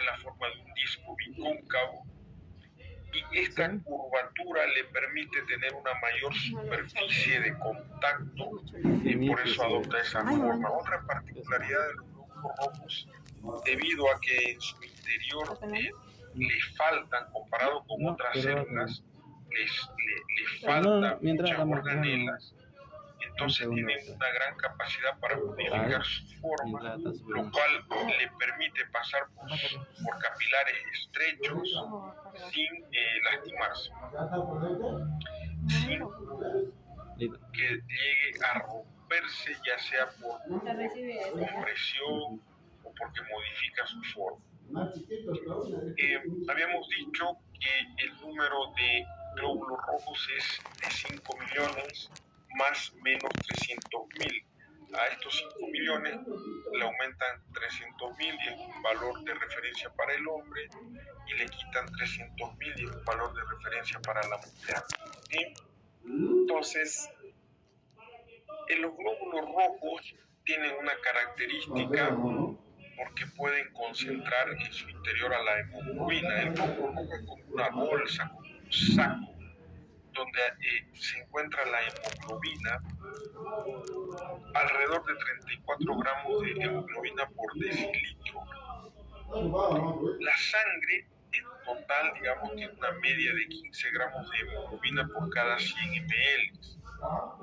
la forma de un disco bicóncavo, y esta curvatura le permite tener una mayor superficie de contacto, y por eso adopta esa forma. Otra particularidad de los glóbulos rojos, debido a que en su interior le faltan, comparado con otras células, le faltan muchas organelas, entonces tienen una gran capacidad para modificar su forma, lo cual le permite pasar por capilares estrechos sin lastimarse, sin que llegue a romperse, ya sea por compresión o porque modifica su forma. Habíamos dicho que el número de glóbulos rojos es de 5 millones más menos 300.000. A estos 5 millones le aumentan 300.000 y es un valor de referencia para el hombre, y le quitan 300.000 y es un valor de referencia para la mujer. ¿Sí? Entonces, los glóbulos rojos tienen una característica, porque pueden concentrar en su interior a la hemoglobina. El glóbulo rojo es como una bolsa, como un saco, donde se encuentra la hemoglobina, alrededor de 34 gramos de hemoglobina por decilitro. La sangre en total, digamos, tiene una media de 15 gramos de hemoglobina por cada 100 ml.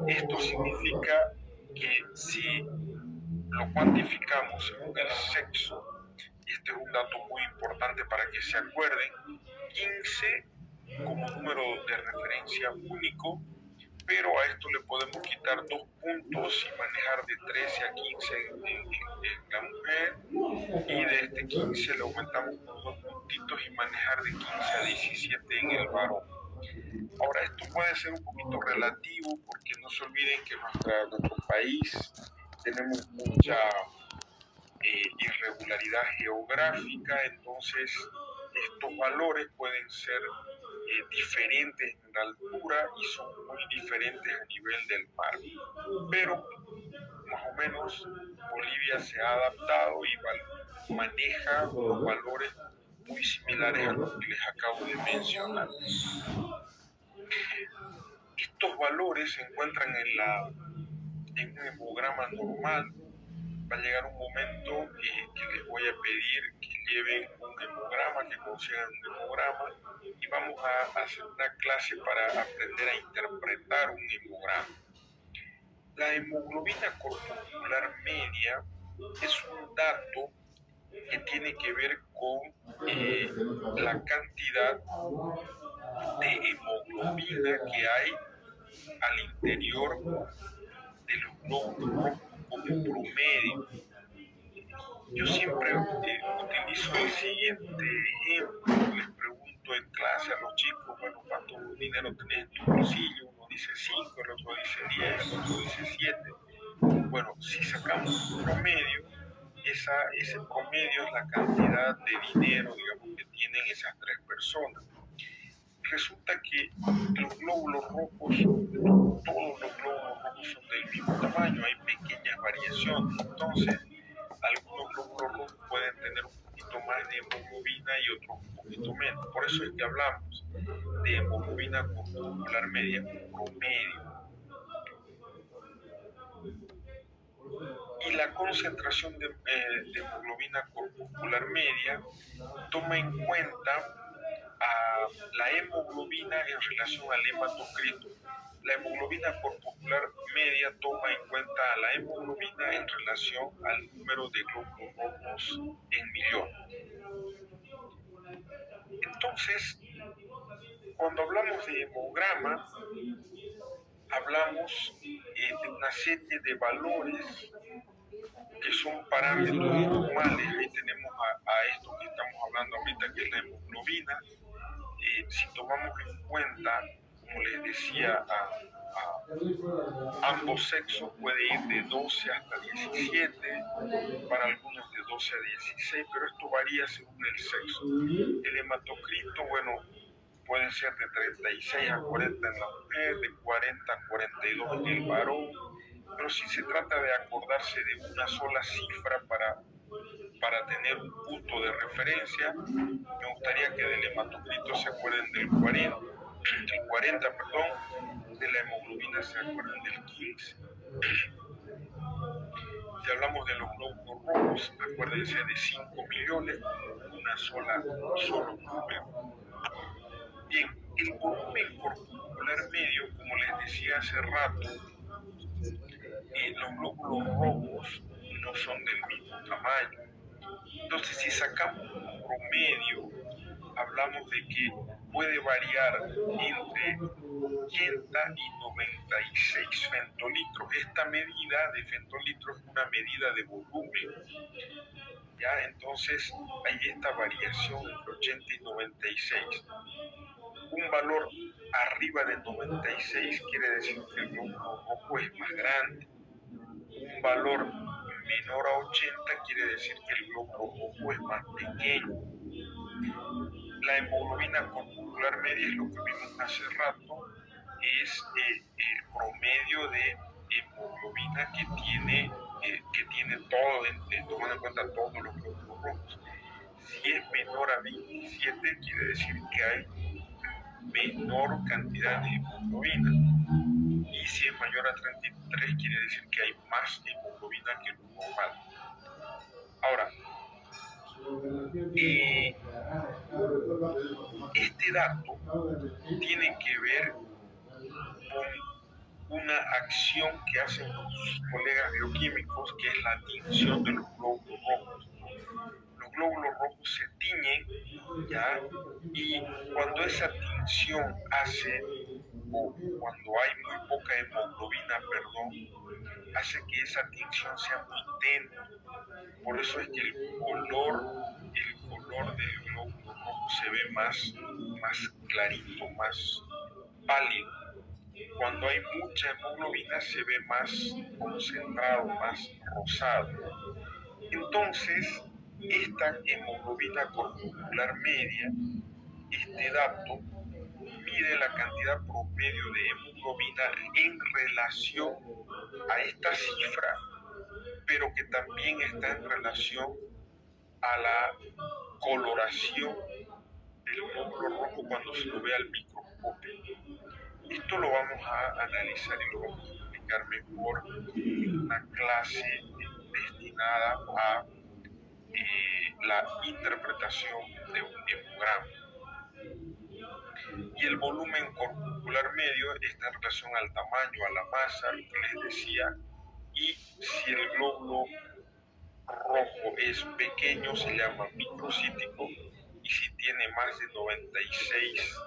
Esto significa que si lo cuantificamos según el sexo, y este es un dato muy importante para que se acuerden, 15 como número de referencia único, pero a esto le podemos quitar 2 puntos y manejar de 13 a 15 en la mujer, y de este 15 le aumentamos unos 2 puntitos y manejar de 15 a 17 en el varón. Ahora, esto puede ser un poquito relativo, porque no se olviden que nuestro país tenemos mucha irregularidad geográfica, entonces estos valores pueden ser diferentes en la altura y son muy diferentes a nivel del mar, pero más o menos Bolivia se ha adaptado y maneja unos valores muy similares a los que les acabo de mencionar. Estos valores se encuentran en un hemograma normal. Va a llegar un momento que les voy a pedir que lleven un hemograma, que consigan un hemograma, y vamos a hacer una clase para aprender a interpretar un hemograma. La hemoglobina corpuscular media es un dato que tiene que ver con la cantidad de hemoglobina que hay al interior de los glóbulos rojos como promedio. Yo siempre utilizo el siguiente ejemplo. Les pregunto en clase a los chicos, bueno, ¿cuánto dinero tenés en tu bolsillo? Uno dice 5, el otro dice 10, el otro dice 7. Bueno, si sacamos un promedio, ese promedio es la cantidad de dinero, digamos, que tienen esas 3 personas. Resulta que los glóbulos rojos, todos los glóbulos rojos son del mismo tamaño, hay pequeñas variaciones. Entonces, algunos glóbulos rojos pueden tener un poquito más de hemoglobina y otros un poquito menos. Por eso es que hablamos de hemoglobina corpuscular media, promedio. Y la concentración de hemoglobina corpuscular media toma en cuenta a la hemoglobina en relación al hematocrito. La hemoglobina corpuscular media toma en cuenta a la hemoglobina en relación al número de glóbulos rojos en millón. Entonces, cuando hablamos de hemograma, hablamos de una serie de valores que son parámetros normales. Ahí tenemos a esto que estamos hablando ahorita, que es la hemoglobina. Si tomamos en cuenta, como les decía, a ambos sexos, puede ir de 12 hasta 17, para algunos de 12 a 16, pero esto varía según el sexo. El hematocrito, bueno, puede ser de 36 a 40 en la mujer, de 40 a 42 en el varón, pero si se trata de acordarse de una sola cifra para para tener un punto de referencia, me gustaría que del hematocrito se acuerden del 40, de la hemoglobina se acuerden del 15. Si hablamos de los glóbulos rojos, acuérdense de 5 millones como un solo número. Bien, el volumen corpuscular medio, como les decía hace rato, los glóbulos rojos no son del mismo tamaño. Entonces, si sacamos un promedio, hablamos de que puede variar entre 80 y 96 fentolitros. Esta medida de fentolitros es una medida de volumen. ¿Ya? Entonces, hay esta variación entre 80 y 96. Un valor arriba de 96 quiere decir que el glóbulo rojo es más grande. Un valor menor a 80 quiere decir que el glóbulo rojo es más pequeño. La hemoglobina corpuscular media es lo que vimos hace rato, es el promedio de hemoglobina que tiene todo, tomando en cuenta todos los glóbulos rojos. Si es menor a 27 quiere decir que hay menor cantidad de hemoglobina, y si es mayor a 33 quiere decir que hay más hemoglobina que lo normal. Ahora, este dato tiene que ver con una acción que hacen los colegas bioquímicos, que es la tinción de los glóbulos rojos. Los glóbulos rojos se tiñen, ¿ya? Y cuando esa tinción o cuando hay muy poca hemoglobina, hace que esa tinción sea muy tenue. Por eso es que el color del glóbulo rojo se ve más clarito, más pálido. Cuando hay mucha hemoglobina se ve más concentrado, más rosado. Entonces, esta hemoglobina corpuscular media, este dato, mide la cantidad promedio de hemoglobina en relación a esta cifra, pero que también está en relación a la coloración del glóbulo rojo cuando se lo ve al microscopio. Esto lo vamos a analizar y lo vamos a explicar mejor en una clase destinada a la interpretación de un hemograma. Y el volumen corpuscular medio está en relación al tamaño, a la masa, lo que les decía, y si el glóbulo rojo es pequeño se llama microcítico, y si tiene más de 96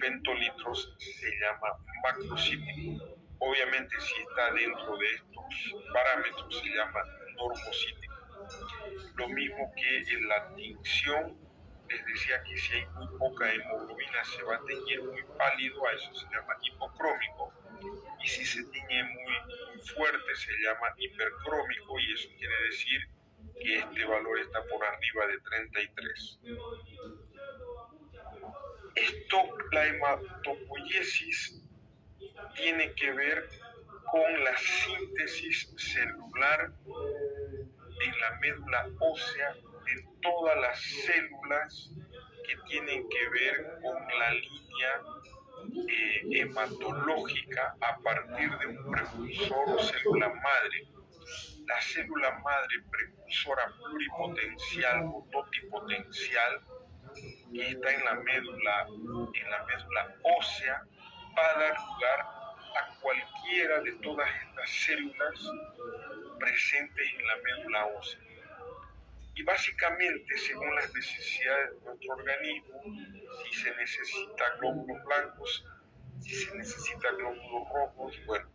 fentolitros se llama macrocítico. Obviamente si está dentro de estos parámetros se llama normocítico. Lo mismo que en la tinción, les decía que si hay muy poca hemoglobina se va a teñir muy pálido, a eso se llama hipocrómico, y si se tiñe muy fuerte se llama hipercrómico, y eso quiere decir que este valor está por arriba de 33. La hematopoiesis tiene que ver con la síntesis celular en la médula ósea de todas las células que tienen que ver con la línea hematológica a partir de un precursor o célula madre. La célula madre precursora pluripotencial o totipotencial, que está en la médula ósea, va a dar lugar a cualquiera de todas estas células presentes en la médula ósea. Y básicamente, según las necesidades de nuestro organismo, si se necesita glóbulos blancos, si se necesita glóbulos rojos, bueno,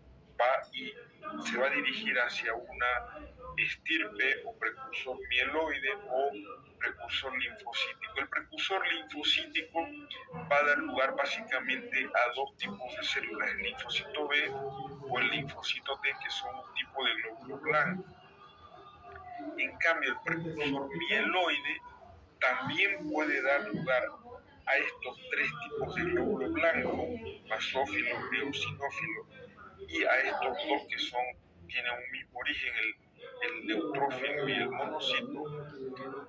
se va a dirigir hacia una estirpe o precursor mieloide o precursor linfocítico. El precursor linfocítico va a dar lugar básicamente a dos tipos de células, el linfocito B o el linfocito T, que son un tipo de glóbulo blanco. En cambio, el precursor mieloide también puede dar lugar a estos tres tipos de glóbulo blanco, basófilo, eosinófilo, y a estos dos que tienen un mismo origen, el el neutrófilo y el monocito,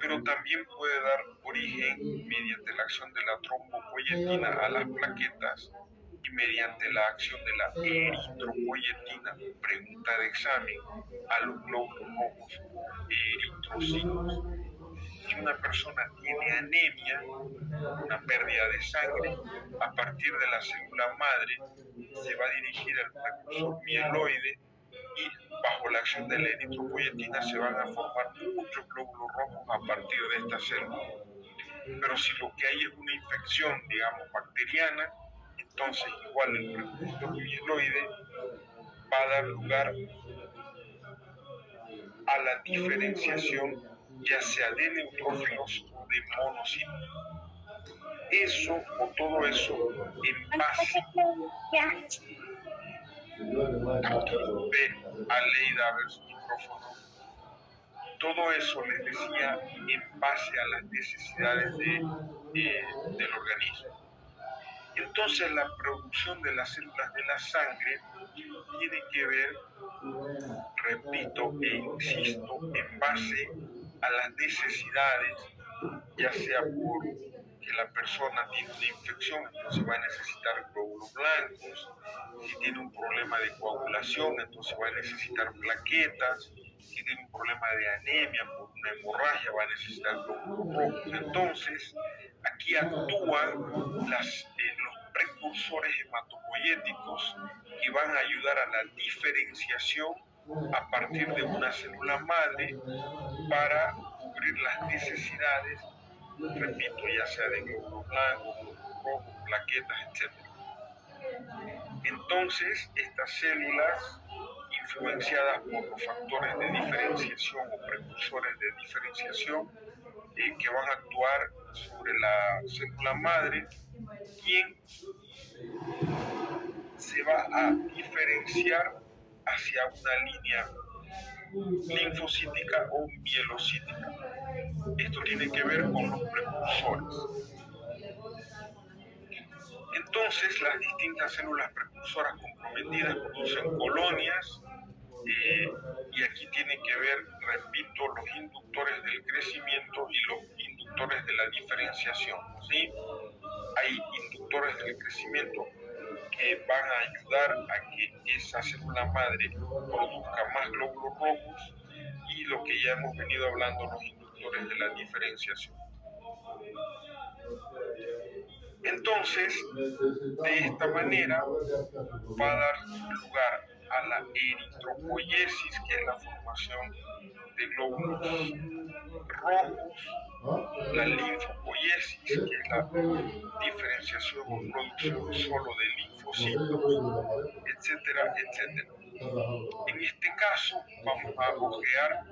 pero también puede dar origen mediante la acción de la trombopoyetina a las plaquetas y mediante la acción de la eritropoyetina, pregunta de examen, a los glóbulos rojos eritrocitos. Si una persona tiene anemia, una pérdida de sangre, a partir de la célula madre se va a dirigir al precursor mieloide y bajo la acción de la eritropoyetina se van a formar muchos glóbulos rojos a partir de esta célula. Pero si lo que hay es una infección, digamos, bacteriana, entonces igual el precursor mieloide va a dar lugar a la diferenciación ya sea de neutrófilos o de monocitos. Eso o todo eso en base aquí ve Aleida a ver su micrófono. Todo eso les decía en base a las necesidades del organismo. Entonces la producción de las células de la sangre tiene que ver, repito e insisto, en base a las necesidades, ya sea por que la persona tiene una infección, entonces va a necesitar glóbulos blancos, si tiene un problema de coagulación, entonces va a necesitar plaquetas, si tiene un problema de anemia por una hemorragia, va a necesitar glóbulos rojos. Entonces, aquí actúan los precursores hematopoyéticos que van a ayudar a la diferenciación a partir de una célula madre para cubrir las necesidades, repito, ya sea de glóbulos blancos, glóbulos rojos, plaquetas, etc. Entonces, estas células, influenciadas por los factores de diferenciación o precursores de diferenciación, que van a actuar sobre la célula madre, quien se va a diferenciar hacia una línea linfocítica o mielocítica. Esto tiene que ver con los precursores. Entonces, las distintas células precursoras comprometidas producen colonias y aquí tiene que ver, repito, los inductores del crecimiento y los inductores de la diferenciación, ¿sí? Hay inductores del crecimiento que van a ayudar a que esa célula madre produzca más glóbulos rojos y lo que ya hemos venido hablando, los inductores de la diferenciación. Entonces, de esta manera va a dar lugar a la eritropoiesis, que es la formación de glóbulos rojos, la linfopoiesis, que es la diferenciación o producción solo de linfocitos, etcétera, etcétera. En este caso vamos a ojear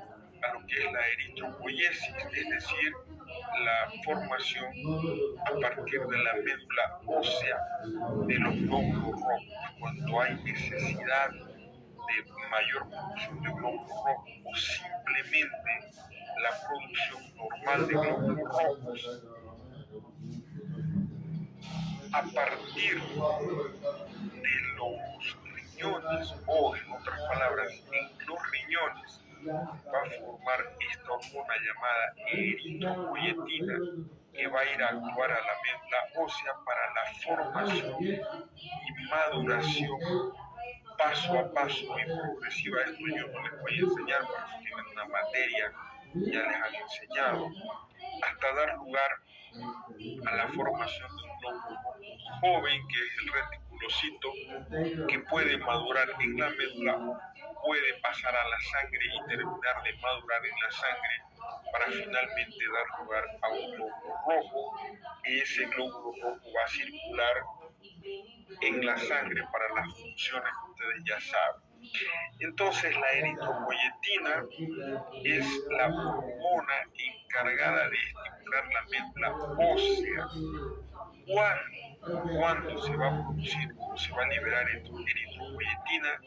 a lo que es la eritropoiesis, es decir, la formación a partir de la médula ósea de los glóbulos rojos, cuando hay necesidad de mayor producción de glóbulos rojos o simplemente la producción normal de glóbulos rojos a partir de los riñones, o en otras palabras, en los riñones va a formar esta hormona llamada eritropoyetina, que va a ir a actuar a la médula ósea para la formación y maduración paso a paso y progresiva. Esto yo no les voy a enseñar, pero si tienen una materia ya les han enseñado, hasta dar lugar a la formación de un glóbulo joven, que es el reticulocito, que puede madurar en la médula, puede pasar a la sangre y terminar de madurar en la sangre para finalmente dar lugar a un glóbulo rojo, y ese glóbulo rojo va a circular en la sangre para las funciones que ustedes ya saben. Entonces la eritropoyetina es la hormona encargada de estimular la médula ósea. ¿Cuándo se va a producir o se va a liberar eritropoyetina?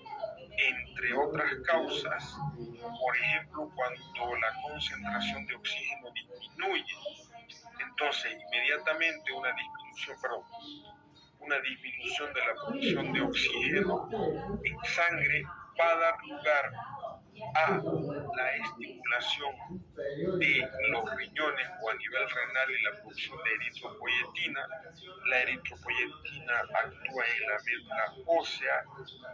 Entre otras causas, por ejemplo, cuando la concentración de oxígeno disminuye, entonces inmediatamente una disminución de la producción de oxígeno en sangre va a dar lugar a la estimulación de los riñones o a nivel renal y la producción de eritropoyetina. La eritropoyetina actúa en la médula ósea,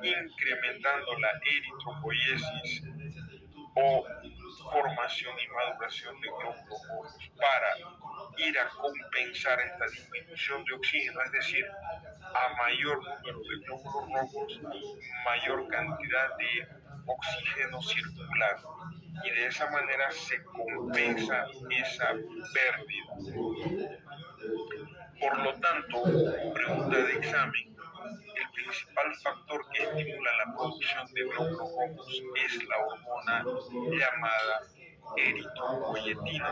incrementando la eritropoiesis o formación y maduración de glóbulos rojos para ir a compensar esta disminución de oxígeno, es decir, a mayor número de glóbulos rojos, mayor cantidad de oxígeno circular, y de esa manera se compensa esa pérdida. Por lo tanto, pregunta de examen: el principal factor que estimula la producción de glóbulos rojos es la hormona llamada eritropoyetina.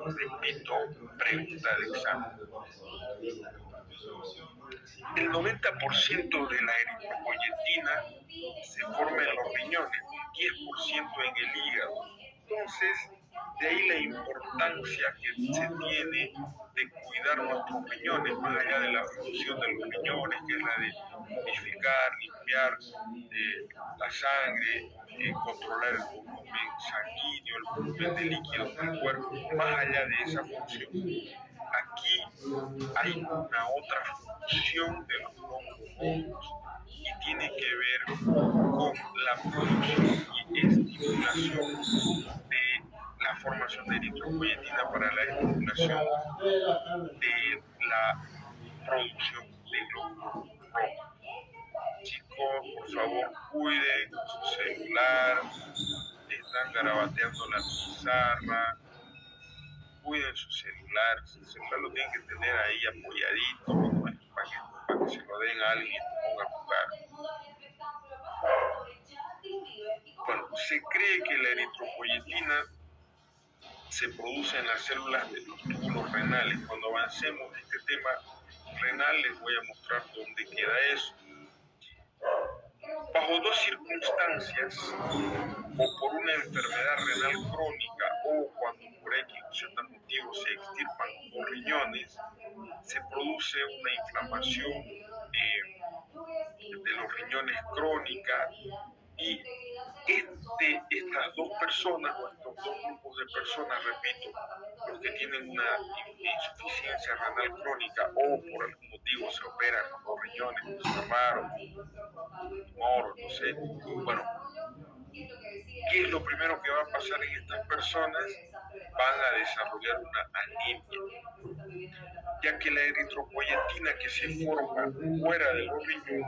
Repito, pregunta de examen. El 90% de la eritropoyetina se forma en los riñones, 10% en el hígado. Entonces, de ahí la importancia que se tiene de cuidar nuestros riñones, más allá de la función de los riñones, que es la de purificar, limpiar la sangre, controlar el volumen sanguíneo, el volumen de líquidos del cuerpo. Más allá de esa función, aquí hay una otra función de los glóbulos rojos y tiene que ver con la producción y estimulación de la formación de eritropoyetina para la estimulación de la producción de glóbulos rojos. Chicos, por favor, cuiden su celular, están garabateando la pizarra, cuiden su celular lo tienen que tener ahí apoyadito, no es para que se lo den a alguien y se ponga a jugar. Bueno, se cree que la eritropoyetina se produce en las células de los túbulos renales. Cuando avancemos en este tema renal les voy a mostrar dónde queda eso. Bajo dos circunstancias, o por una enfermedad renal crónica o cuando por X o Z motivo se extirpan los riñones, se produce una inflamación de los riñones crónica, y estas dos personas o estos dos grupos de personas, repito, los que tienen una insuficiencia renal crónica o por algún motivo se operan los riñones, se cerraron, tumor, no sé, bueno, ¿qué es lo primero que va a pasar en estas personas? Van a desarrollar una anemia, ya que la eritropoyetina que se forma fuera de los riñones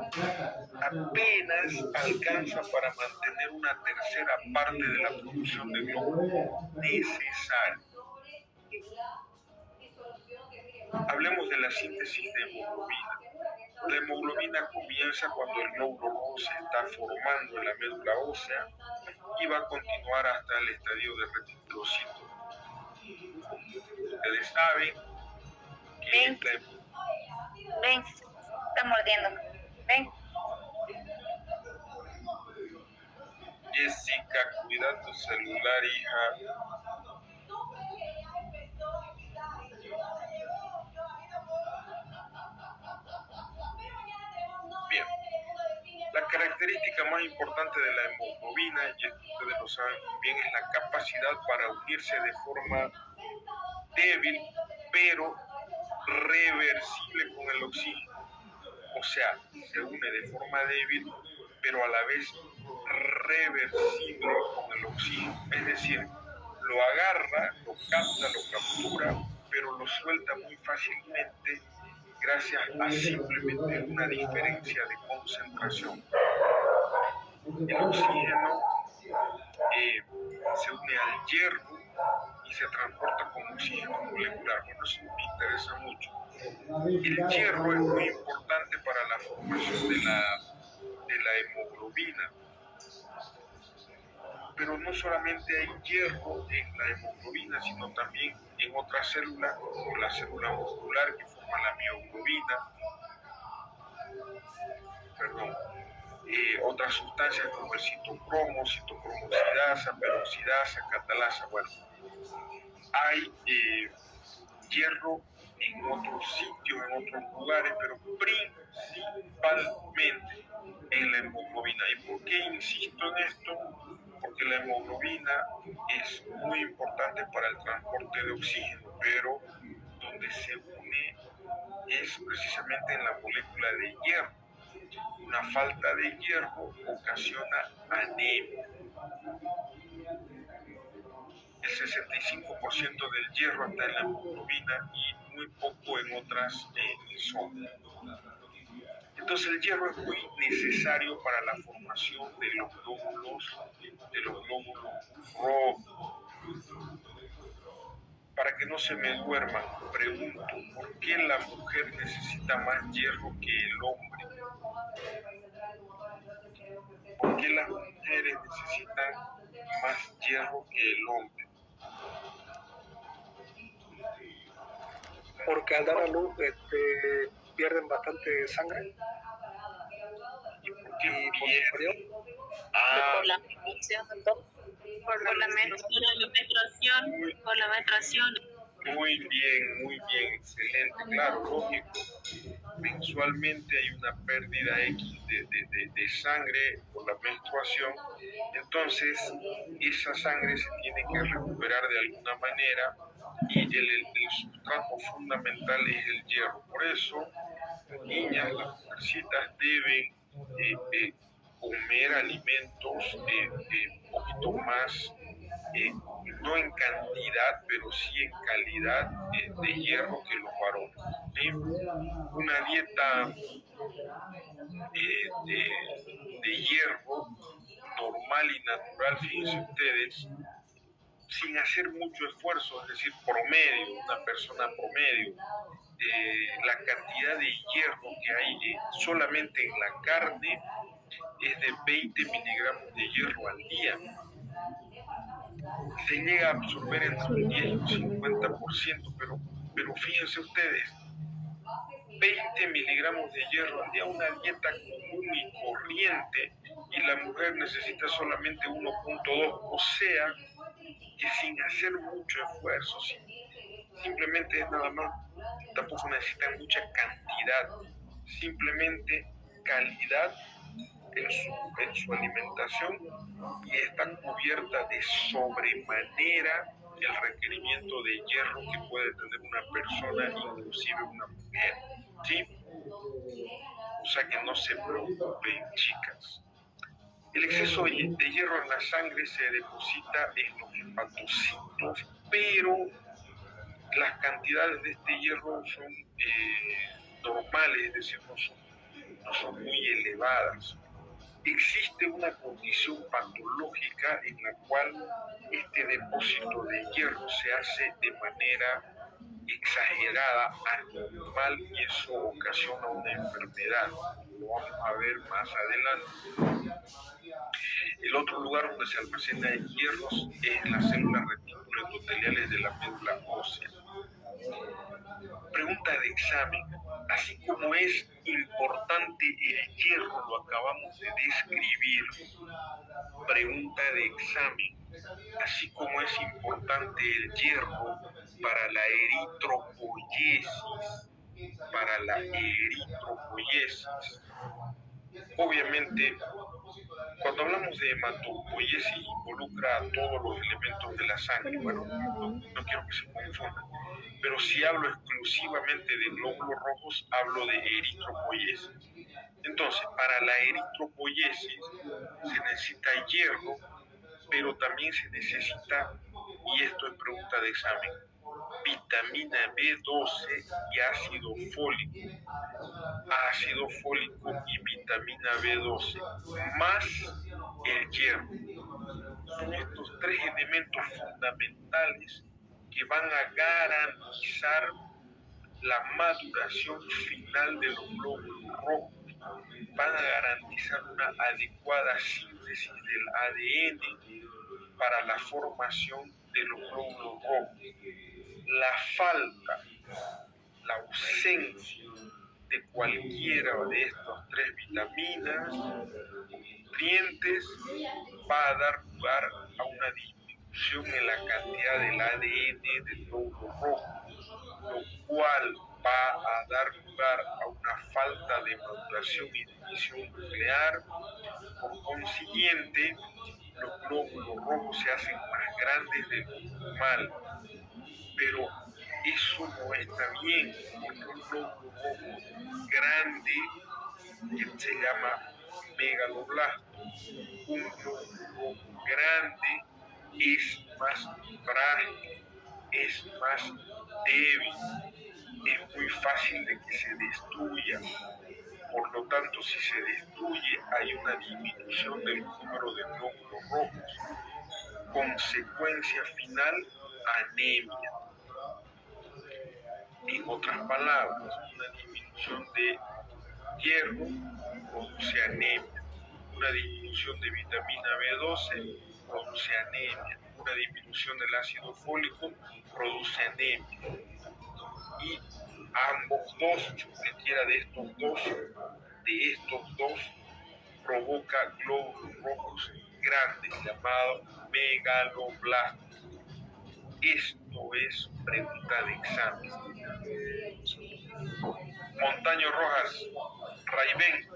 apenas alcanza para mantener una tercera parte de la producción de glóbulos necesaria. Hablemos de la síntesis de hemoglobina. La hemoglobina comienza cuando el glóbulo rojo se está formando en la médula ósea y va a continuar hasta el estadio de reticulocitos. Ustedes saben que ven, ven, está mordiendo, ven. Jessica, cuida tu celular, hija. Bien. La característica más importante de la hemoglobina, y ustedes lo saben muy bien, es la capacidad para unirse de forma débil, pero reversible con el oxígeno. O sea, se une de forma débil, pero a la vez reversible con el oxígeno. Es decir, lo agarra, lo capta, lo captura, pero lo suelta muy fácilmente gracias a simplemente una diferencia de concentración. El oxígeno se une al hierro y se transporta como oxígeno molecular. Bueno, eso me interesa mucho. El hierro es muy importante para la formación de la hemoglobina, pero no solamente hay hierro en la hemoglobina, sino también en otras células, como la célula muscular que forma la mioglobina, otras sustancias como el citocromo, citocromoxidasa, peroxidasa, catalasa. Bueno, hay hierro en otros sitios, en otros lugares, pero principalmente en la hemoglobina. ¿Y por qué insisto en esto? porque la hemoglobina es muy importante para el transporte de oxígeno, pero donde se une es precisamente en la molécula de hierro. Una falta de hierro ocasiona anemia. El 65% del hierro está en la hemoglobina y muy poco en otras zonas. Entonces el hierro es muy necesario para la formación de los glóbulos rojos. Para que no se me duerman, pregunto, ¿por qué la mujer necesita más hierro que el hombre? ¿Por qué las mujeres necesitan más hierro que el hombre? Porque al dar a luz pierden bastante sangre. ¿Y por qué pierden? Por la menstruación, por la menstruación. Muy bien, excelente, claro, lógico. Mensualmente hay una pérdida X de sangre por la menstruación, entonces esa sangre se tiene que recuperar de alguna manera y el sustrato fundamental es el hierro. Por eso, las niñas, las mujercitas deben comer alimentos un poquito más, no en cantidad, pero sí en calidad de hierro que los varones. ¿Sí? Una dieta de hierro normal y natural, fíjense ustedes, sin hacer mucho esfuerzo, es decir, promedio, una persona promedio, la cantidad de hierro que hay solamente en la carne es de 20 miligramos de hierro al día. Se llega a absorber entre un 10 y un 50%, pero fíjense ustedes, 20 miligramos de hierro al día, una dieta común y corriente, y la mujer necesita solamente 1.2, o sea, que sin hacer mucho esfuerzo, simplemente es nada más, tampoco necesitan mucha cantidad, simplemente calidad en su alimentación, y está cubierta de sobremanera el requerimiento de hierro que puede tener una persona, inclusive una mujer, ¿sí? O sea que no se preocupen, chicas. El exceso de hierro en la sangre se deposita en los hepatocitos, pero las cantidades de este hierro son normales, es decir, no son muy elevadas. Existe una condición patológica en la cual este depósito de hierro se hace de manera exagerada, anormal, y eso ocasiona una enfermedad. Lo vamos a ver más adelante. El otro lugar donde se almacena el hierro es en las células reticuloendoteliales de la médula ósea. Pregunta de examen. Así como es importante el hierro, lo acabamos de describir. Pregunta de examen. Así como es importante el hierro para la eritropoiesis, obviamente, cuando hablamos de hematopoiesis involucra a todos los elementos de la sangre. Bueno, no quiero que se confundan, pero si hablo exclusivamente de glóbulos rojos, hablo de eritropoiesis. Entonces, para la eritropoiesis se necesita hierro, pero también se necesita, y esto es pregunta de examen, vitamina B12 y ácido fólico y vitamina B12, más el hierro. Son estos tres elementos fundamentales que van a garantizar la maduración final de los glóbulos rojos, van a garantizar una adecuada síntesis del ADN para la formación de los glóbulos rojos. La falta, la ausencia de cualquiera de estas tres vitaminas o nutrientes va a dar lugar a una disminución en la cantidad del ADN del glóbulo rojo, lo cual va a dar lugar a una falta de maduración y de fisión nuclear. Por consiguiente, los glóbulos rojos se hacen más grandes de lo normal, pero eso no está bien, porque un glóbulo rojo grande, que se llama megaloblasto, un glóbulo rojo grande es más frágil, es más débil, es muy fácil de que se destruya. Por lo tanto, si se destruye, hay una disminución del número de glóbulos rojos. Consecuencia final, anemia. En otras palabras, una disminución de hierro produce anemia. Una disminución de vitamina B12 produce anemia. Una disminución del ácido fólico produce anemia. Y ambos dos, cualquiera de estos dos provoca glóbulos rojos grandes llamados megaloblastos. Esto es pregunta de examen. Montaño Rojas, Raibén.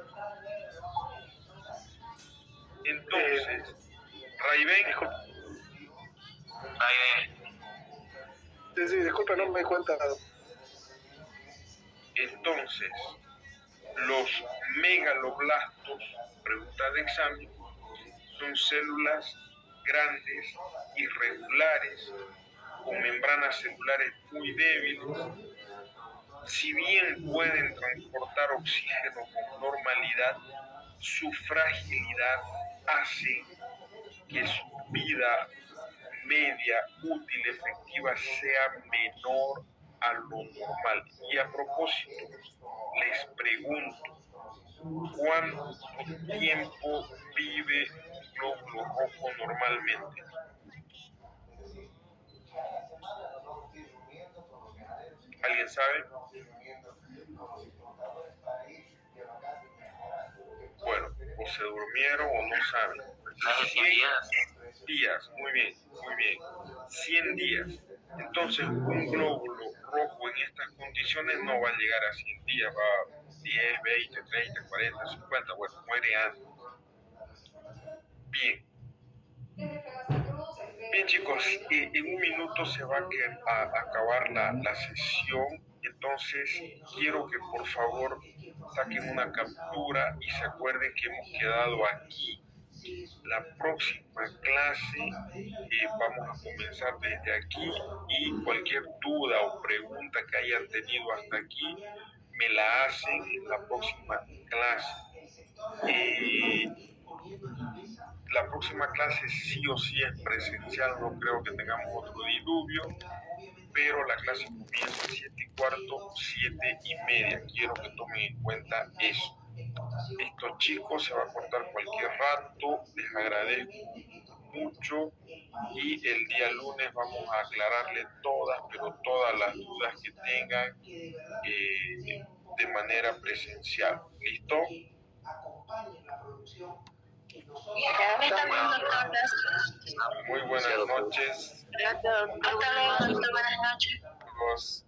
Entonces, Raibén. Sí, disculpe, no me di cuenta. Entonces, los megaloblastos, pregunta de examen, son células grandes, irregulares, con membranas celulares muy débiles. Si bien pueden transportar oxígeno con normalidad, su fragilidad hace que su vida media útil efectiva sea menor a lo normal. Y a propósito, les pregunto, ¿cuánto tiempo vive un glóbulo rojo normalmente? ¿Alguien sabe? Bueno, o se durmieron o no saben. 100 días, muy bien, muy bien. 100 días. Entonces, un glóbulo rojo en estas condiciones no va a llegar a 100 días, va a 10, 20, 30, 40, 50, bueno, muere antes. Bien. Bien, chicos, en un minuto se va a acabar la sesión, entonces quiero que por favor saquen una captura y se acuerden que hemos quedado aquí. La próxima clase vamos a comenzar desde aquí y cualquier duda o pregunta que hayan tenido hasta aquí me la hacen en la próxima clase. La próxima clase sí o sí es presencial, no creo que tengamos otro diluvio, pero la clase comienza a 7:15, 7:30. Quiero que tomen en cuenta eso. Listo, chicos, se va a cortar cualquier rato, les agradezco mucho y el día lunes vamos a aclararle todas, pero todas las dudas que tengan de manera presencial. ¿Listo? Muy buenas noches. Hasta luego, buenas noches. Los